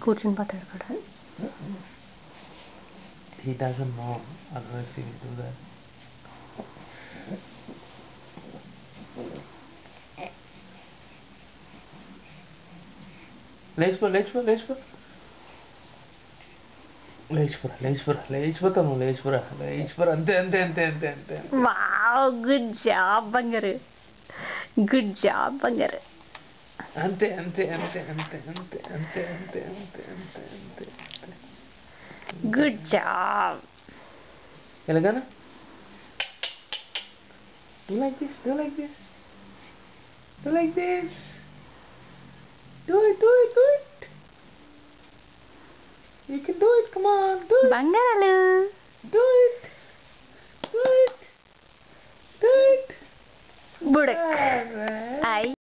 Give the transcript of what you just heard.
కూర్చుని పోతాడు కూడా. He doesn't know otherwise he will do that. లేచిపోరా అంతే. వావ్, గుడ్ జాబ్ బంగారు, గుడ్ జాబ్ బంగారు. అంతే గుడ్ జాబ్. ఎలాగనా do like this do it you can do it, come on, do it బంగారాలు. do it బుడక్. Alright. ఐ